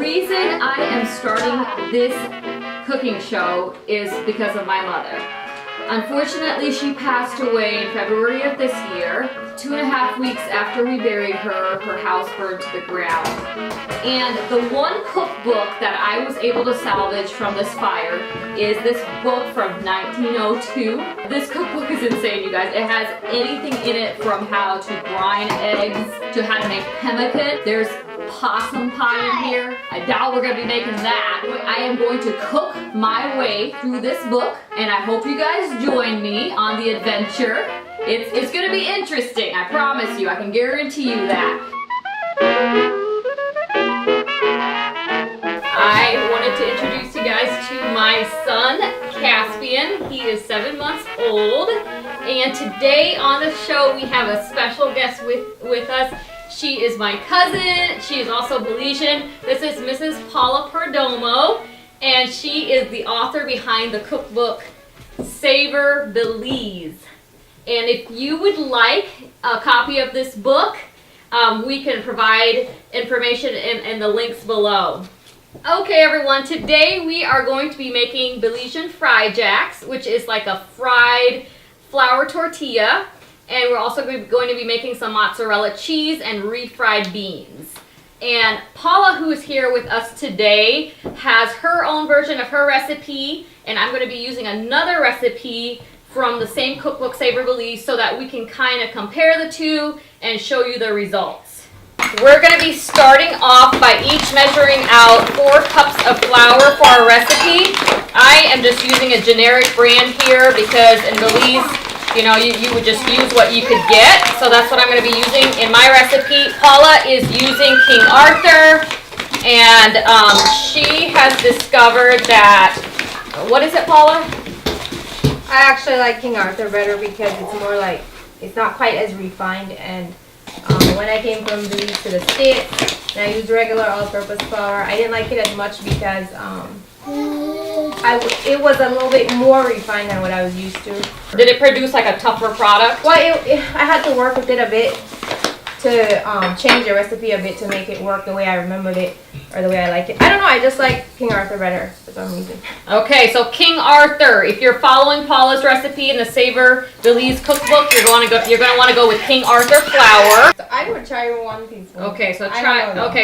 reason I am starting this cooking show is because of my mother. Unfortunately, she passed away in February of this year. 2.5 weeks after we buried her, her house burned to the ground. And the one cookbook that I was able to salvage from this fire is this book from 1902. This cookbook is insane, you guys. It has anything in it from how to brine eggs to how to make pemmican. There's possum pie in here. I doubt we're gonna be making that. I am going to cook my way through this book, and I hope you guys join me on the adventure. It's gonna be interesting, I promise you. I can guarantee you that. I wanted to introduce you guys to my son, Caspian. He is 7 months old, and today on the show we have a special guest with us. She is my cousin. She is also Belizean. This is Mrs. Paula Perdomo, and she is the author behind the cookbook Savor Belize. And if you would like a copy of this book, we can provide information in the links below. Okay, everyone, today we are going to be making Belizean fried jacks, which is like a fried flour tortilla. And we're also going to be making some mozzarella cheese and refried beans. And Paula, who is here with us today, has her own version of her recipe, and I'm going to be using another recipe from the same cookbook, Savor Belize, so that we can kind of compare the two and show you the results. We're going to be starting off by each measuring out 4 cups of flour for our recipe. I am just using a generic brand here because in Belize, you know, you would just use what you could get. So that's what I'm going to be using in my recipe. Paula is using King Arthur, and she has discovered that, what is it, Paula? I actually like King Arthur better because it's more like, it's not quite as refined. And when I came from Belize to the States, and I used regular all-purpose flour, I didn't like it as much because it was a little bit more refined than what I was used to. Did it produce like a tougher product? Well, I had to work with it a bit to change the recipe a bit to make it work the way I remembered it or the way I liked it. I don't know, I just like King Arthur better for some reason. Okay, so King Arthur, if you're following Paula's recipe in the Savor Belize cookbook, you're going to want to go with King Arthur flour. So I would try 1 teaspoon. Okay, so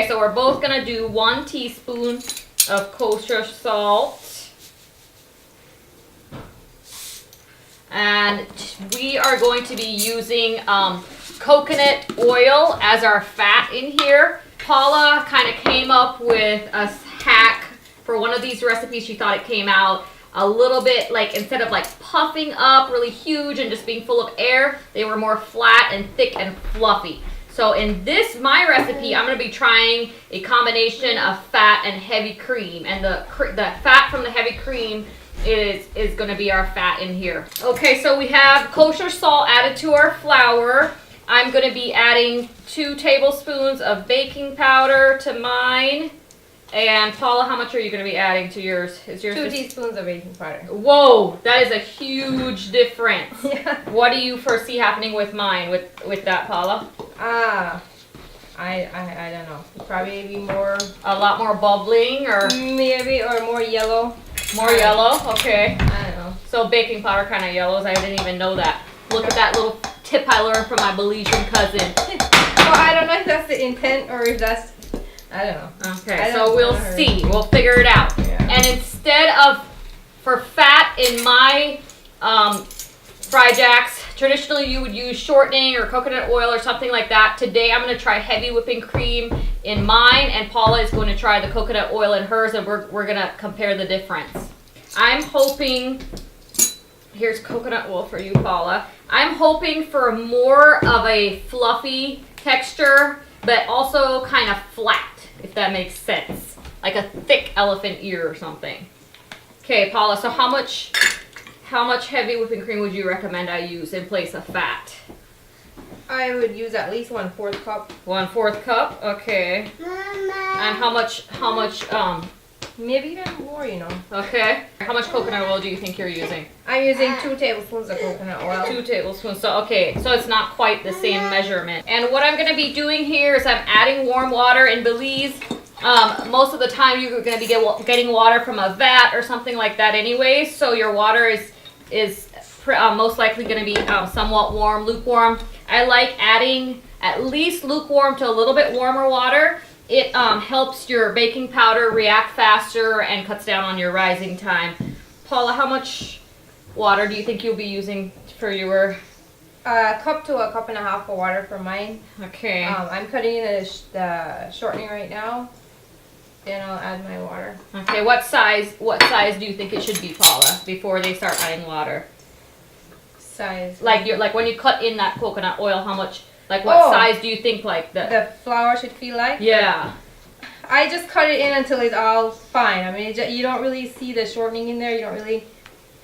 so we're both going to do 1 teaspoon of kosher salt. And we are going to be using coconut oil as our fat in here. Paula kind of came up with a hack for one of these recipes. She thought it came out a little bit like, instead of like puffing up really huge and just being full of air, they were more flat and thick and fluffy. So in my recipe, I'm going to be trying a combination of fat and heavy cream. And the fat from the heavy cream is going to be our fat in here. Okay, so we have kosher salt added to our flour. I'm going to be adding 2 tablespoons of baking powder to mine. And Paula, how much are you going to be adding to yours? Is yours 2 teaspoons of baking powder. Whoa, that is a huge difference. Yeah. What do you foresee happening with mine, with that, Paula? I don't know. Probably be more. A lot more bubbling, or maybe, or more yellow. More yellow? Okay. I don't know. So baking powder kind of yellows. I didn't even know that. Look at that little tip I learned from my Belizean cousin. Well, I don't know if that's the intent or if that's, I don't know. Okay, so we'll see. We'll figure it out. Yeah. And instead of, for fat in my fried jacks, traditionally you would use shortening or coconut oil or something like that. Today I'm going to try heavy whipping cream in mine, and Paula is going to try the coconut oil in hers, and we're going to compare the difference. I'm hoping, here's coconut oil for you, Paula. I'm hoping for more of a fluffy texture, but also kind of flat, if that makes sense. Like a thick elephant ear or something. Okay, Paula, so how much heavy whipping cream would you recommend I use in place of fat? I would use at least 1/4 cup. 1/4 cup, okay. Mama. And how much, maybe even more, you know. Okay. How much coconut oil do you think you're using? I'm using 2 tablespoons of coconut oil. 2 tablespoons, so okay, so it's not quite the same measurement. And what I'm gonna be doing here is I'm adding warm water. In Belize, most of the time you're going to be getting water from a vat or something like that anyway, so your water is most likely going to be somewhat warm, lukewarm. I like adding at least lukewarm to a little bit warmer water. It helps your baking powder react faster and cuts down on your rising time. Paula, how much water do you think you'll be using for your... A cup to a cup and a half of water for mine. Okay. I'm cutting in the shortening right now. Then I'll add my water. Okay, what size do you think it should be, Paula, before they start adding water? Size. Like when you cut in that coconut oil, how much, like what size do you think like the flour should feel like? Yeah. I just cut it in until it's all fine. I mean, you don't really see the shortening in there. You don't really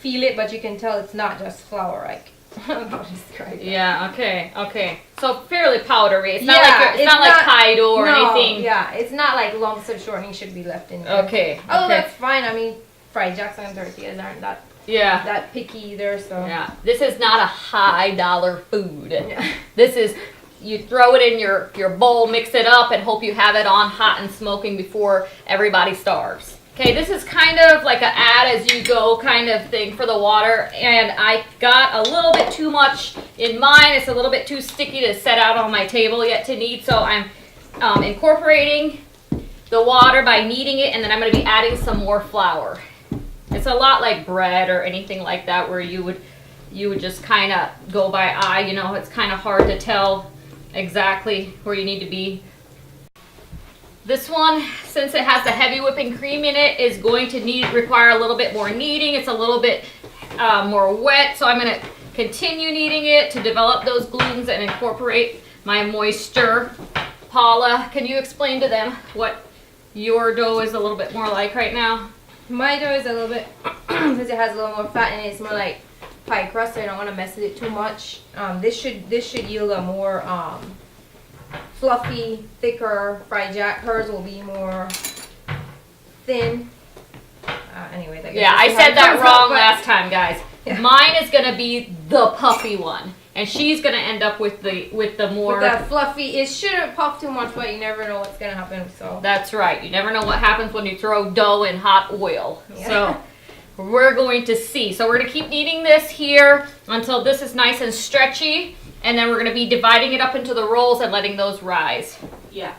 feel it, but you can tell it's not just flour, like. How to describe it. Yeah, okay. So fairly powdery. It's not like Kaido or anything. Yeah, it's not like lumps of shortening should be left in there. Okay. Oh, that's fine. I mean, fried jacks and tortillas aren't that picky either, so. Yeah. This is not a high dollar food. Yeah. This is, you throw it in your bowl, mix it up, and hope you have it on hot and smoking before everybody starves. Okay, this is kind of like an add as you go kind of thing for the water, and I got a little bit too much in mine. It's a little bit too sticky to set out on my table yet to knead, so I'm incorporating the water by kneading it, and then I'm going to be adding some more flour. It's a lot like bread or anything like that where you would just kind of go by eye. You know, it's kind of hard to tell exactly where you need to be. This one, since it has the heavy whipping cream in it, is going to require a little bit more kneading. It's a little bit more wet, so I'm going to continue kneading it to develop those glutens and incorporate my moisture. Paula, can you explain to them what your dough is a little bit more like right now? My dough is a little bit, because it has a little more fat in it, it's more like pie crust, so I don't want to mess with it too much. This should yield a more fluffy, thicker fried jack. Hers will be more thin. Anyways, I said that wrong last time, guys. Yeah. Mine is gonna be the puffy one, and she's gonna end up with the more with the fluffy. It shouldn't puff too much, but you never know what's gonna happen. So that's right. You never know what happens when you throw dough in hot oil. Yeah. So we're going to see. So we're gonna keep kneading this here until this is nice and stretchy. And then we're going to be dividing it up into the rolls and letting those rise. Yeah.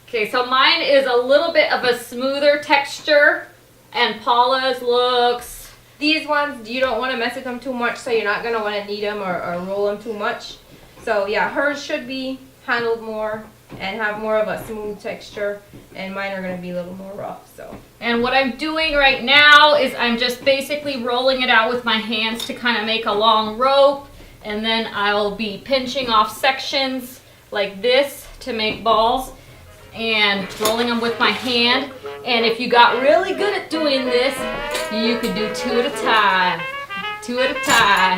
Okay, so mine is a little bit of a smoother texture, and Paula's looks... These ones, you don't want to mess with them too much, so you're not going to want to knead them or roll them too much. So yeah, hers should be handled more and have more of a smooth texture, and mine are going to be a little more rough. So. And what I'm doing right now is I'm just basically rolling it out with my hands to kind of make a long rope. And then I'll be pinching off sections like this to make balls and rolling them with my hand. And if you got really good at doing this, you could do 2 at a time. 2 at a time.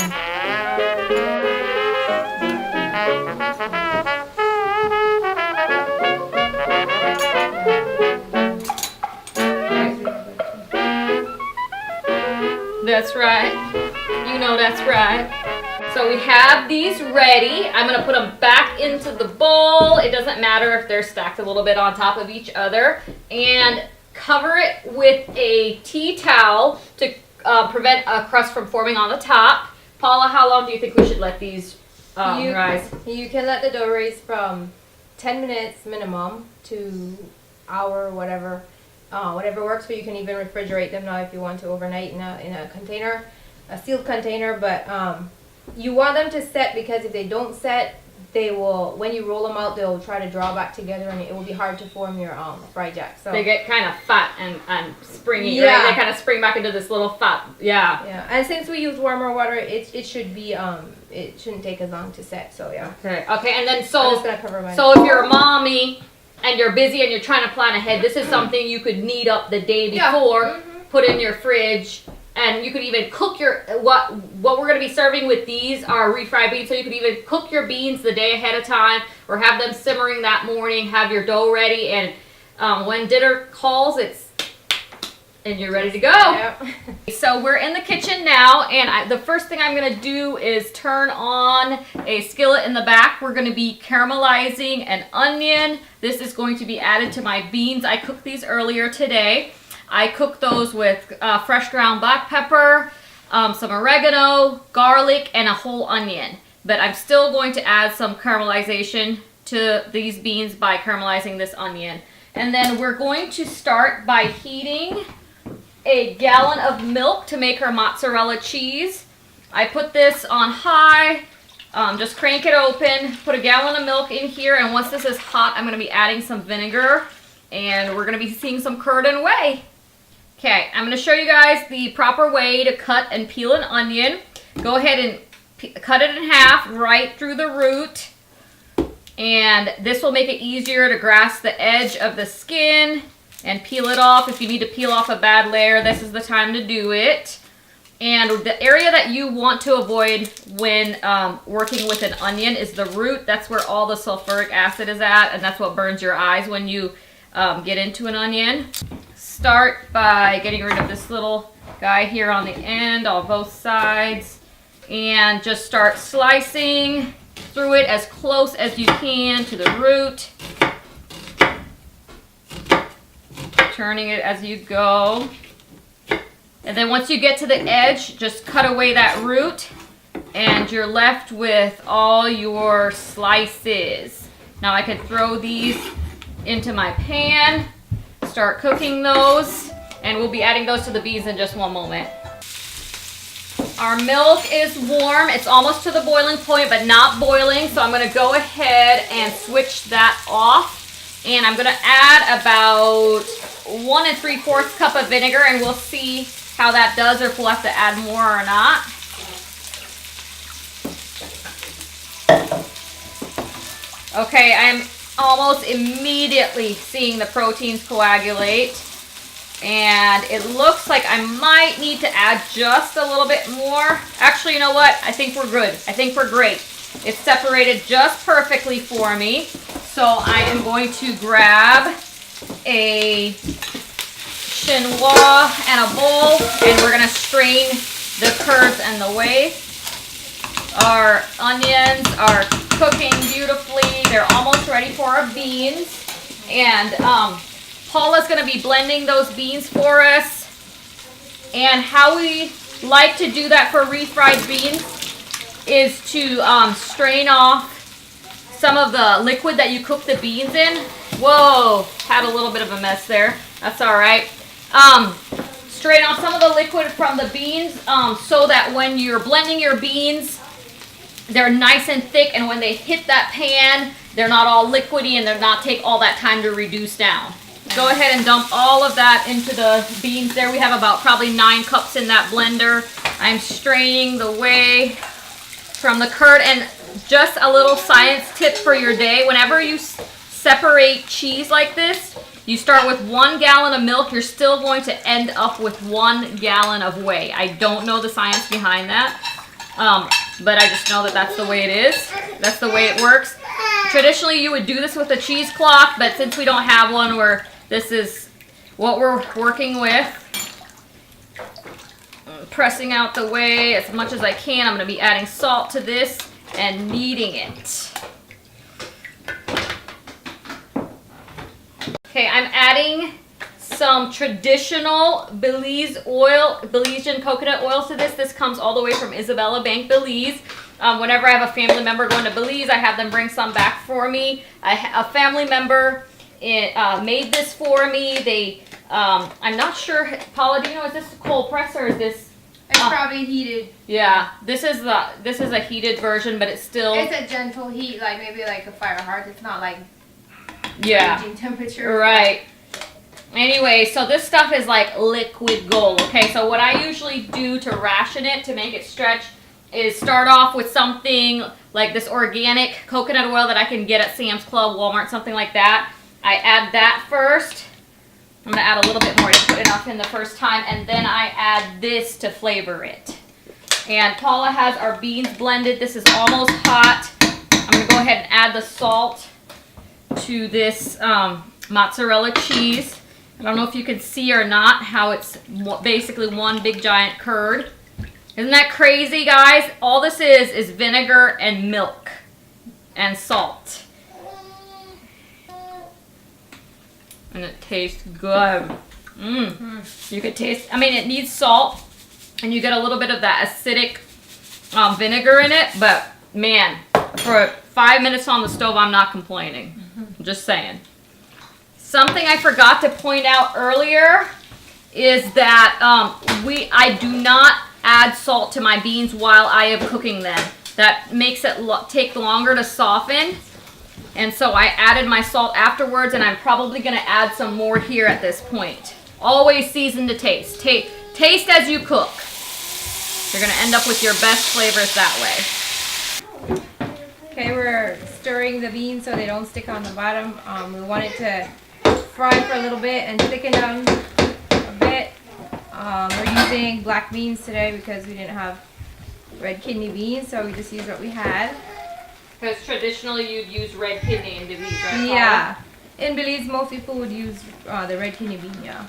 That's right. You know that's right. So we have these ready. I'm going to put them back into the bowl. It doesn't matter if they're stacked a little bit on top of each other. And cover it with a tea towel to prevent a crust from forming on the top. Paula, how long do you think we should let these rise? You can let the dough rise from 10 minutes minimum to hour, whatever works for you. You can even refrigerate them now if you want to overnight in a container, a sealed container. But you want them to set, because if they don't set, they will, when you roll them out, they'll try to draw back together, and it will be hard to form your fried jack. So they get kind of fat and springy, right? They kind of spring back into this little fat. Yeah. Yeah. And since we use warmer water, it should be it shouldn't take as long to set. So yeah. Okay. Okay. And then I'm just gonna cover my. So if you're a mommy and you're busy and you're trying to plan ahead, this is something you could knead up the day before, put in your fridge. And you could even cook your, what we're going to be serving with these are refried beans. So you could even cook your beans the day ahead of time, or have them simmering that morning, have your dough ready. And when dinner calls, it's And you're ready to go. Yep. So we're in the kitchen now, and the first thing I'm going to do is turn on a skillet in the back. We're going to be caramelizing an onion. This is going to be added to my beans. I cooked these earlier today. I cooked those with fresh ground black pepper, some oregano, garlic, and a whole onion. But I'm still going to add some caramelization to these beans by caramelizing this onion. And then we're going to start by heating a gallon of milk to make our mozzarella cheese. I put this on high, just crank it open, put a gallon of milk in here, and once this is hot, I'm going to be adding some vinegar, and we're going to be seeing some curd and whey. Okay, I'm going to show you guys the proper way to cut and peel an onion. Go ahead and cut it in half right through the root, and this will make it easier to grasp the edge of the skin and peel it off. If you need to peel off a bad layer, this is the time to do it. And the area that you want to avoid when working with an onion is the root. That's where all the sulfuric acid is at, and that's what burns your eyes when you get into an onion. Start by getting rid of this little guy here on the end on both sides, and just start slicing through it as close as you can to the root. Turning it as you go. And then once you get to the edge, just cut away that root and you're left with all your slices. Now I can throw these into my pan, start cooking those, and we'll be adding those to the beans in just one moment. Our milk is warm. It's almost to the boiling point, but not boiling, so I'm going to go ahead and switch that off. And I'm going to add about 1 3/4 cup of vinegar, and we'll see how that does, or if we'll have to add more or not. Okay, I'm almost immediately seeing the proteins coagulate, and it looks like I might need to add just a little bit more. Actually, you know what? I think we're good. I think we're great. It's separated just perfectly for me. So I am going to grab a chinois and a bowl, and we're going to strain the curds and the whey. Our onions are cooking beautifully. They're almost ready for our beans. And Paula's going to be blending those beans for us. And how we like to do that for refried beans is to strain off some of the liquid that you cook the beans in. Whoa, had a little bit of a mess there. That's all right. Strain off some of the liquid from the beans so that when you're blending your beans, they're nice and thick, and when they hit that pan, they're not all liquidy and they're not take all that time to reduce down. Go ahead and dump all of that into the beans there. We have about probably 9 cups in that blender. I'm straining the whey from the curd. And just a little science tip for your day: whenever you separate cheese like this, you start with 1 gallon of milk, you're still going to end up with 1 gallon of whey. I don't know the science behind that, but I just know that that's the way it is. That's the way it works. Traditionally, you would do this with a cheesecloth, but since we don't have one, this is what we're working with. I'm pressing out the whey as much as I can. I'm going to be adding salt to this and kneading it. Okay, I'm adding some traditional Belizean coconut oil to this. This comes all the way from Isabella Bank, Belize. Whenever I have a family member going to Belize, I have them bring some back for me. A family member made this for me. I'm not sure, Paula, do you know, is this cold press or is this? It's probably heated. Yeah, this is a heated version, but it's still. It's a gentle heat, like maybe like a fire hearth. It's not like raging temperature. Right. Anyway, so this stuff is like liquid gold. Okay, so what I usually do to ration it, to make it stretch, is start off with something like this organic coconut oil that I can get at Sam's Club, Walmart, something like that. I add that first. I'm going to add a little bit more to put enough in the first time, and then I add this to flavor it. And Paula has our beans blended. This is almost hot. I'm going to go ahead and add the salt to this mozzarella cheese. I don't know if you can see or not how it's basically one big giant curd. Isn't that crazy, guys? All this is vinegar and milk and salt. And it tastes good. You could taste, I mean, it needs salt, and you get a little bit of that acidic vinegar in it, but man, for 5 minutes on the stove, I'm not complaining. I'm just saying. Something I forgot to point out earlier is that I do not add salt to my beans while I am cooking them. That makes it take longer to soften. And so I added my salt afterwards, and I'm probably going to add some more here at this point. Always season to taste. Taste as you cook. You're going to end up with your best flavors that way. Okay, we're stirring the beans so they don't stick on the bottom. We want it to fry for a little bit and thicken them a bit. We're using black beans today because we didn't have red kidney beans, so we just used what we had. Because traditionally you'd use red kidney in Belize, right? Yeah. In Belize, most people would use the red kidney bean, yeah.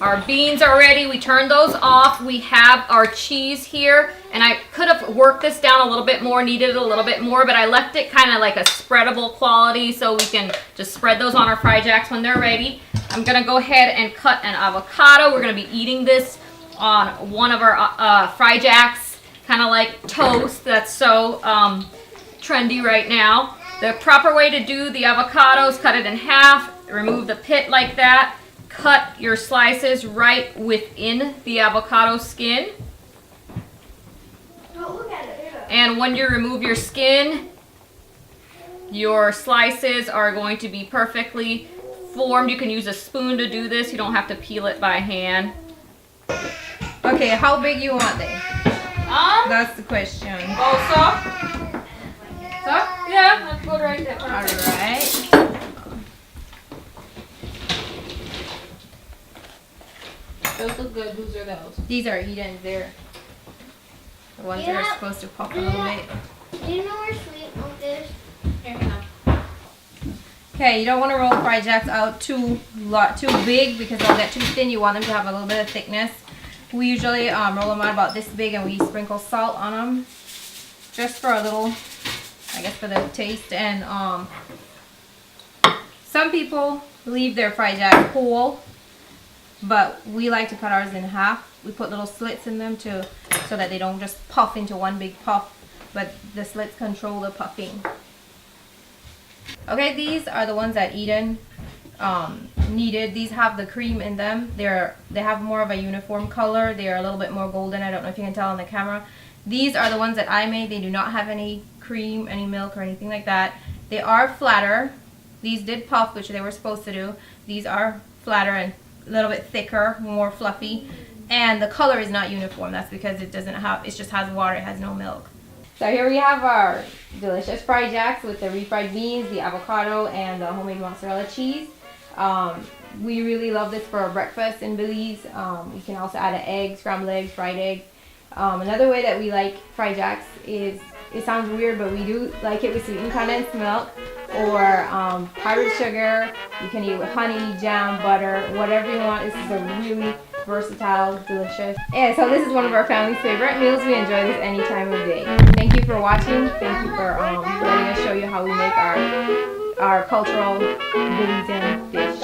Our beans are ready. We turned those off. We have our cheese here, and I could have worked this down a little bit more, kneaded it a little bit more, but I left it kind of like a spreadable quality so we can just spread those on our Fry Jacks when they're ready. I'm going to go ahead and cut an avocado. We're going to be eating this on one of our Fry Jacks, kind of like toast. That's so trendy right now. The proper way to do the avocados, cut it in half, remove the pit like that. Cut your slices right within the avocado skin. And when you remove your skin, your slices are going to be perfectly formed. You can use a spoon to do this. You don't have to peel it by hand. Okay, how big you want them? That's the question. Also, yeah, that's good right there. All right. Those look good. Whose are those? These are Eden's. They're the ones that are supposed to pop a little bit. Do you know where sweet milk is? Okay, you don't want to roll Fry Jacks out too big because they'll get too thin. You want them to have a little bit of thickness. We usually roll them out about this big, and we sprinkle salt on them just for a little, I guess, for the taste. And some people leave their Fry Jack whole, but we like to cut ours in half. We put little slits in them so that they don't just puff into one big puff, but the slits control the puffing. Okay, these are the ones that Eden needed. These have the cream in them. They have more of a uniform color. They are a little bit more golden. I don't know if you can tell on the camera. These are the ones that I made. They do not have any cream, any milk, or anything like that. They are flatter. These did puff, which they were supposed to do. These are flatter and a little bit thicker, more fluffy, and the color is not uniform. That's because it just has water, it has no milk. So here we have our delicious Fry Jacks with the refried beans, the avocado, and the homemade mozzarella cheese. We really love this for breakfast in Belize. You can also add an egg, scrambled eggs, fried eggs. Another way that we like Fry Jacks is, it sounds weird, but we do like it with sweetened condensed milk or powdered sugar. You can eat it with honey, jam, butter, whatever you want. This is a really versatile, delicious. And so this is one of our family's favorite meals. We enjoy this any time of day. Thank you for watching. Thank you for letting us show you how we make our cultural Belizean dish.